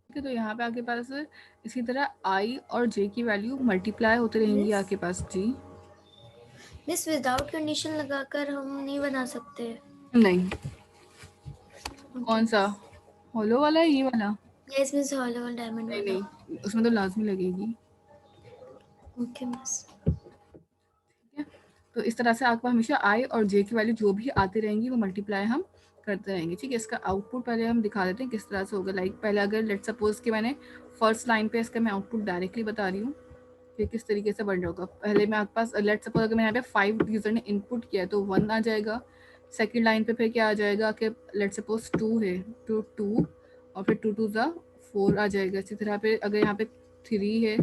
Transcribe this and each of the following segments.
है। तो यहाँ पे आपके पास इसी तरह आई और जे की वैल्यू मल्टीप्लाई होते रहेंगी आपके पास। जी मिस विदाउट कंडीशन लगाकर हम नहीं बना सकते? नहीं, कौन सा होलो वाला है, ये वाला? यस मिस, हॉलो डायमंड नहीं वाला। नहीं, उसमें तो लाजमी लगेगी। Okay miss. ठीक है, तो इस तरह से आपको हमेशा आई और जे की वैल्यू जो भी आती रहेंगी वो मल्टीप्लाई हम करते रहेंगे। ठीक है, इसका आउटपुट पहले हम दिखा देते हैं किस तरह से होगा। लाइक पहले अगर लेट सपोज कि मैंने फर्स्ट लाइन पे इसका मैं आउटपुट डायरेक्टली बता रही हूँ कि किस तरीके से बन रहा होगा। पहले मैं आपके पास लेट सपोज अगर मैंने यहाँ पे 5 यूजर ने इनपुट किया है तो 1 आ जाएगा। सेकेंड लाइन पे फिर क्या आ जाएगा कि लेट सपोज 2 है तो 2, और फिर 2 2 4 आ जाएगा। इसी तरह पे अगर यहाँ पे 3 है,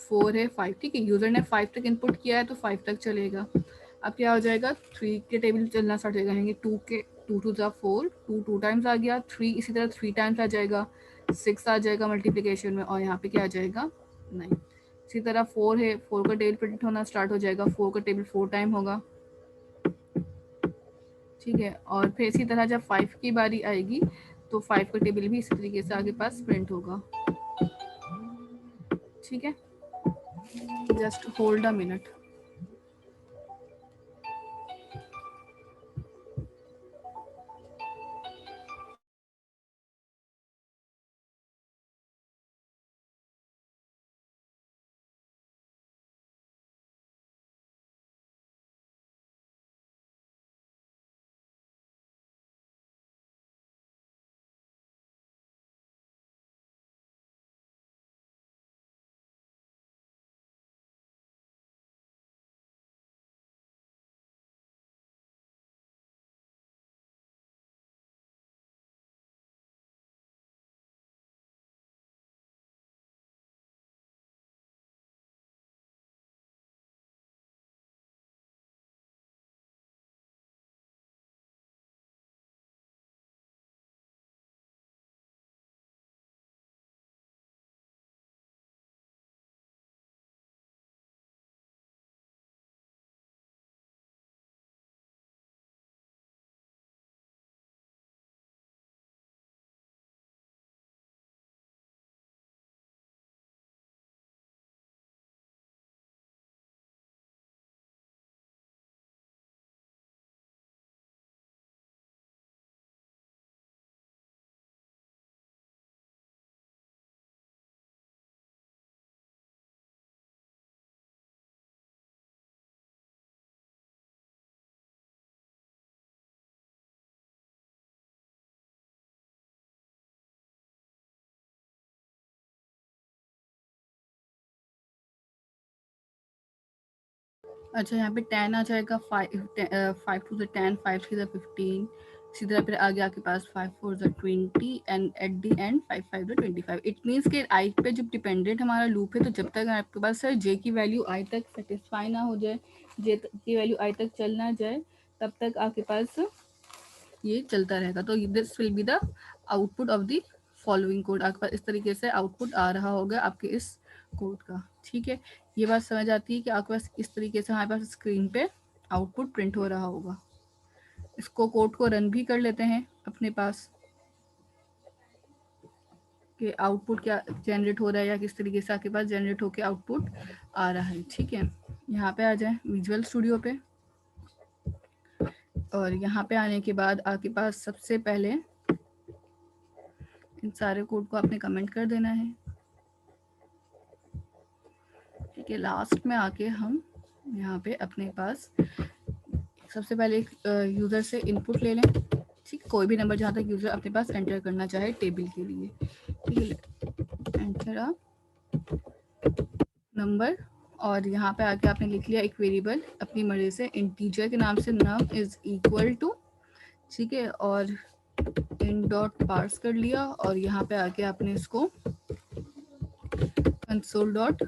4 है, 5। ठीक है, यूजर ने 5 तक इनपुट किया है तो 5 तक चलेगा। अब क्या हो जाएगा, 3 के टेबल चलना स्टार्ट हो जाएंगे। 2 के 2 2 4, 2 2 टाइम्स आ गया। 3 इसी तरह 3 टाइम्स आ जाएगा। 6 आ जाएगा मल्टीप्लिकेशन में, और यहाँ पे क्या आ जाएगा, 9। इसी तरह 4 है, 4 का टेबल प्रिंट होना स्टार्ट हो जाएगा। 4 का टेबल 4 टाइम होगा। ठीक है, और फिर इसी तरह जब 5 की बारी आएगी तो 5 का टेबल भी इसी तरीके से आगे पास प्रिंट होगा। ठीक है, जस्ट होल्ड अ मिनट। अच्छा, यहाँ पे 10 आ जाएगा। 5 टू द 10, 5 थ्री द 15। इसी तरह फिर आगे आपके पास 5 4 the 20 and at the end 5 5 the 25। It means कि आई पे जब डिपेंडेंट हमारा लूप है तो जब तक आपके पास सर जे की वैल्यू आई तक सेटिस्फाई ना हो जाए, जे की वैल्यू आई तक चल ना जाए, तब तक आपके पास ये चलता रहेगा। तो this will be the output of the following code. आपके पास इस तरीके से आउटपुट आ रहा होगा आपके इस कोड का। ठीक है, ये बात समझ आती है कि आपके पास इस तरीके से हमारे पास स्क्रीन पे आउटपुट प्रिंट हो रहा होगा। इसको कोड को रन भी कर लेते हैं अपने पास कि आउटपुट क्या जनरेट हो रहा है या किस तरीके से आपके पास जनरेट होकर आउटपुट आ रहा है। ठीक है, यहाँ पे आ जाए विजुअल स्टूडियो पे, और यहाँ पे आने के बाद आपके पास सबसे पहले इन सारे कोड को आपने कमेंट कर देना है। ठीक है, लास्ट में आके हम यहाँ पे अपने पास सबसे पहले एक यूज़र से इनपुट ले लें। ठीक, कोई भी नंबर जहाँ तक यूज़र अपने पास एंटर करना चाहे टेबल के लिए। ठीक है, एंटर अ नंबर, और यहाँ पे आके आपने लिख लिया एक वेरिएबल अपनी मर्जी से इंटीजर के नाम से नम इज़ इक्वल टू। ठीक है, और इन डॉट पार्स कर लिया, और यहाँ पे आके आपने इसको कंसोल डॉट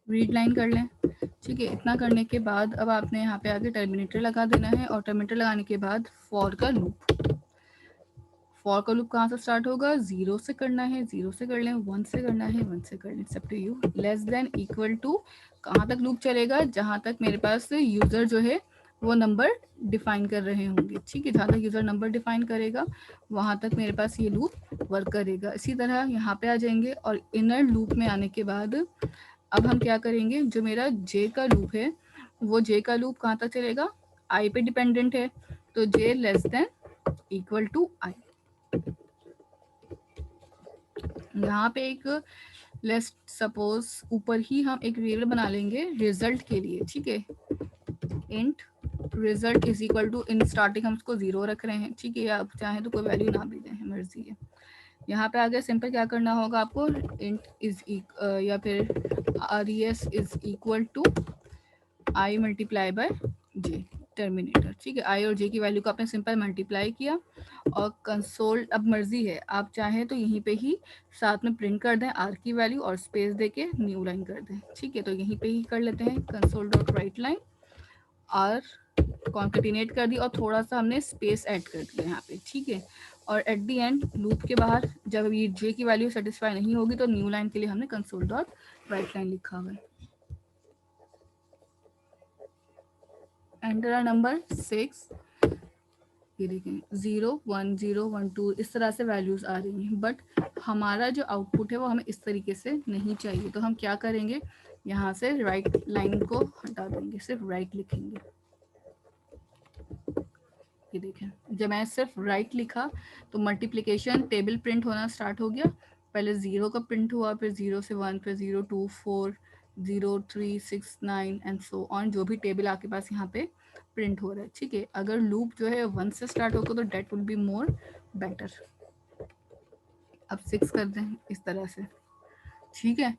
रीड लाइन कर लें। ठीक है, इतना करने के बाद अब आपने यहाँ पे आके टर्मिनेटर लगा देना है, और टर्मिनेटर लगाने के बाद फॉर का लूप। फॉर का लूप कहाँ से स्टार्ट होगा, 0 से करना है 0 से कर लें, 1 से करना है 1 से कर लें, सब to you. Less than equal to कहाँ तक लूप चलेगा, जहाँ तक मेरे पास यूज़र जो है वो नंबर डिफाइन कर रहे होंगे, ठीक है। जहाँ तक यूज़र नंबर डिफाइन करेगा वहाँ तक मेरे पास ये लूप वर्क करेगा। इसी तरह यहाँ पे आ जाएंगे और इनर लूप में आने के बाद अब हम क्या करेंगे, जो मेरा जे का लूप है वो जे का लूप कहाँ तक चलेगा, आई पे डिपेंडेंट है, तो जे लेस देन इक्वल टू आई। यहाँ पे एक लेट्स सपोज ऊपर ही हम एक वेरिएबल बना लेंगे रिजल्ट के लिए, ठीक है। Int result is equal to, in starting हम उसको 0 रख रहे हैं, ठीक है। या आप चाहें तो कोई वैल्यू ना भी दें, मर्जी है। यहाँ पे आगे सिंपल क्या करना होगा आपको, इंट इज या फिर R E S is equal to I multiply by J terminator, ठीक है। आई और जे की वैल्यू को आपने सिंपल मल्टीप्लाई किया और कंसोल, अब मर्जी है, आप चाहें तो यहीं पे ही साथ में प्रिंट कर दें आर की वैल्यू और स्पेस देके न्यू लाइन कर दें, ठीक है। तो यहीं पे ही कर लेते हैं, console dot write line or concatenate कर दी और थोड़ा सा हमने स्पेस ऐड कर दिया यहाँ पे, ठीक है। और एट द एंड लूप के बाहर जब ये जे की वैल्यू सेटिस्फाई नहीं होगी तो न्यू लाइन के लिए हमने कंसोल डॉट राइट लाइन लिखा हुआ है। एंटर नंबर 6, ये देखें 0 1 0 1 2 इस तरह से वैल्यूज आ रही हैं, बट हमारा जो आउटपुट है वो हमें इस तरीके से नहीं चाहिए। तो हम क्या करेंगे, यहाँ से राइट लाइन को हटा देंगे, सिर्फ राइट लिखेंगे। ये देखें, जब मैं सिर्फ राइट लिखा तो मल्टीप्लिकेशन टेबल प्रिंट होना स्टार्ट हो गया। पहले 0 का प्रिंट हुआ, फिर 0 से 1, फिर 0 2 4 0 3 6 9 एंड सो ऑन, जो भी टेबल आपके पास यहाँ पे प्रिंट हो रहा है, ठीक है। अगर लूप जो है 1 से स्टार्ट होगा तो that will be more better. अब 6 कर दें इस तरह से, ठीक है।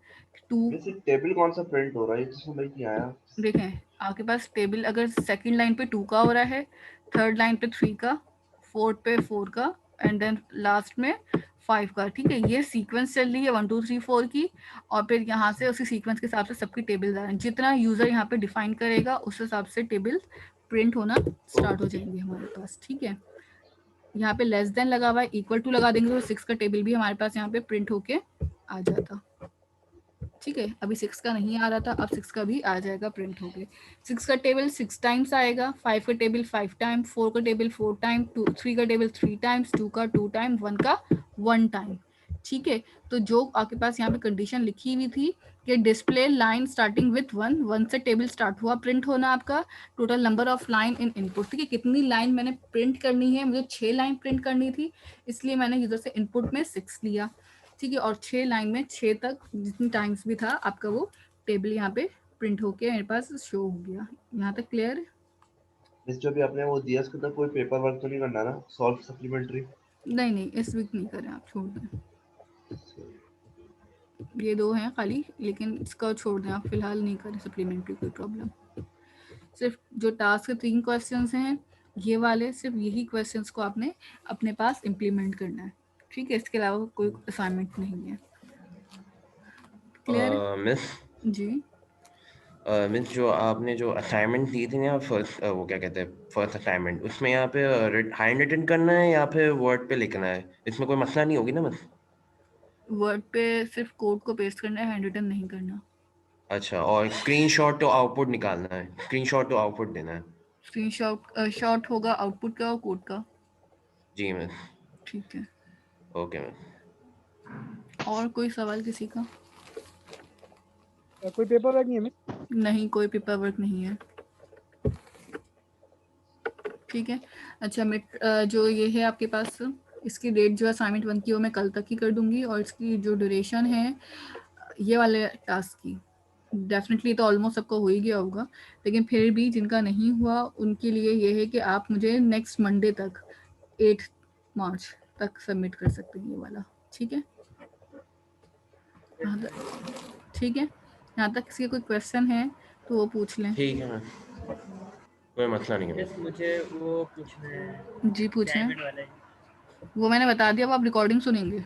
2, वैसे टेबल कौन सा प्रिंट हो रहा है, ये तो समझ नहीं आया। देखें आपके पास टेबल अगर सेकंड लाइन पे 2 का हो रहा है, थर्ड लाइन पे 3 का, फोर्थ पे 4 का एंड देन लास्ट में 5 का, ठीक है। ये सीक्वेंस चल रही है 1 2 3 4 की, और फिर यहाँ से उसी सीक्वेंस के हिसाब से सबकी टेबल आ रहे हैं। जितना यूजर यहाँ पे डिफाइन करेगा उस हिसाब से टेबल प्रिंट होना स्टार्ट हो जाएंगे हमारे पास, ठीक है। यहाँ पे लेस देन लगा हुआ है, इक्वल टू लगा देंगे तो 6 का टेबल भी हमारे पास यहाँ पे प्रिंट होके आ जाता, ठीक है। अभी 6 का नहीं आ रहा था, अब 6 का भी आ जाएगा प्रिंट होके। 6 का टेबल 6 टाइम्स आएगा, 5 का टेबल 5 टाइम, 4 का टेबल 4 टाइम, 3 का टेबल 3 टाइम्स, 2 का 2 टाइम, 1 का 1 टाइम, ठीक है। तो जो आपके पास यहाँ पे कंडीशन लिखी हुई थी कि डिस्प्ले लाइन स्टार्टिंग विथ 1, 1 से टेबल स्टार्ट हुआ, प्रिंट होना आपका total number of line in input, ठीक है। कितनी लाइन मैंने प्रिंट करनी है, मुझे 6 लाइन प्रिंट करनी थी, इसलिए मैंने यूजर से इनपुट में 6 लिया, ठीक है। और 6 लाइन में 6 तक जितनी टाइम्स भी था आपका वो टेबल यहाँ पे प्रिंट होके मेरे पास शो हो गया। यहाँ तक क्लियर है? इस जो भी आपने वो दिया, इसके अंदर कोई पेपर वर्क तो नहीं करना ना, सॉल्व सप्लीमेंट्री? नहीं नहीं, इस वीक नहीं करें, आप छोड़ दें। ये 2 हैं खाली, लेकिन इसका छोड़ दें आप, फिलहाल नहीं करें सप्लीमेंट्री, कोई प्रॉब्लम। सिर्फ जो टास्क के 3 क्वेश्चंस हैं ये वाले, सिर्फ यही क्वेश्चंस को आपने अपने पास इम्प्लीमेंट करना है, ठीक है। इसके अलावा कोई असाइनमेंट नहीं है। क्लियर है? मिस जी मिस जो आपने जो असाइनमेंट दी थी ना फर्स्ट, वो क्या कहते हैं फर्स्ट असाइनमेंट, उसमें यहाँ पे हैंड रिटन करना है या फिर वर्ड पे लिखना है? इसमें कोई मसला नहीं होगी ना मिस? वर्ड पे सिर्फ कोड को पेस्ट करना है, हैंड रिटन नहीं करना। अच्छा, और स्क्रीनशॉट तो आउटपुट निकालना है, स्क्रीनशॉट तो आउटपुट देना है? स्क्रीनशॉट शॉट होगा आउटपुट का और कोड का, जी मिस। ठीक है। Okay miss. और कोई सवाल किसी का? कोई पेपर वर्क नहीं है मिस? नहीं, कोई पेपर वर्क नहीं है, ठीक है। अच्छा, मैं जो ये है आपके पास, इसकी डेट जो असाइनमेंट 1 की वो मैं कल तक ही कर दूंगी, और इसकी जो ड्यूरेशन है ये वाले टास्क की डेफिनेटली तो ऑलमोस्ट सबको हो ही गया होगा, लेकिन फिर भी जिनका नहीं हुआ उनके लिए ये है कि आप मुझे नेक्स्ट मंडे तक 8 मार्च तक सबमिट कर सकते हैं ये वाला, ठीक है। ठीक है, यहाँ तक किसी का कोई क्वेश्चन है तो वो पूछ लें। ठीक है मिस, कोई मसला नहीं है मिस। यस, मुझे वो पूछना है। जी पूछें, डायमंड वाला है। वो मैंने बता दिया, वो आप रिकॉर्डिंग सुनेंगे।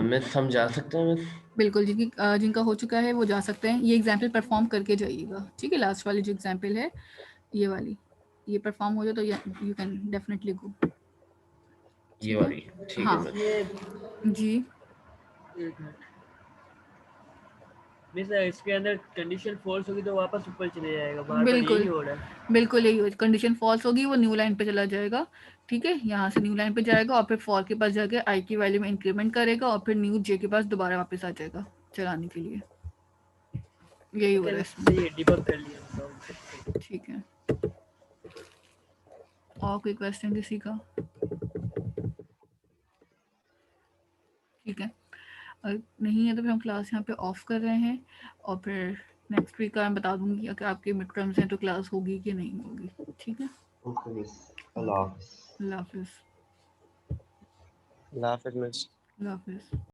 मिस हम जा सकते हैं मिस? बिल्कुल, जिनका हो चुका है वो जा सकते हैं। ये एग्जाम्पल परफॉर्म करके जाइएगा, ठीक है। लास्ट वाली जो एग्जाम्पल है ये वाली, ये परफॉर्म हो जाए तो यू कैन डेफिनेटली गो, ये ठीक है। वाली ठीक हाँ है मिस। ये जी, एक मिनट। मिस इसके अंदर कंडीशन फॉल्स होगी तो वापस ऊपर चले जाएगा, बार बार बिल्कुल यही हो रहा है। बिल्कुल यही कंडीशन फॉल्स होगी, वो न्यू लाइन पे चला जाएगा। ठीक है, यहाँ से न्यू लाइन पे जाएगा और फिर फॉर के पास जाके आई की वैल्यू में इंक्रीमेंट करेगा और फिर न्यू जे के पास दोबारा वापस आ जाएगा चलाने के लिए। यही हो रहा है इसमें। सही है, डिबग कर लिया हमने। ठीक है, और कोई क्वेश्चन किसी का? ठीक है, अगर नहीं है तो फिर हम क्लास यहाँ पे ऑफ कर रहे हैं और फिर नेक्स्ट वीक का मैं बता दूंगी अगर आपके मिड टर्म्स हैं तो क्लास होगी कि नहीं होगी। ठीक है, ओके मिस, अल्लाह हाफिज़। अल्लाह हाफिज़। अल्लाह हाफिज़ मिस। अल्लाह हाफिज़।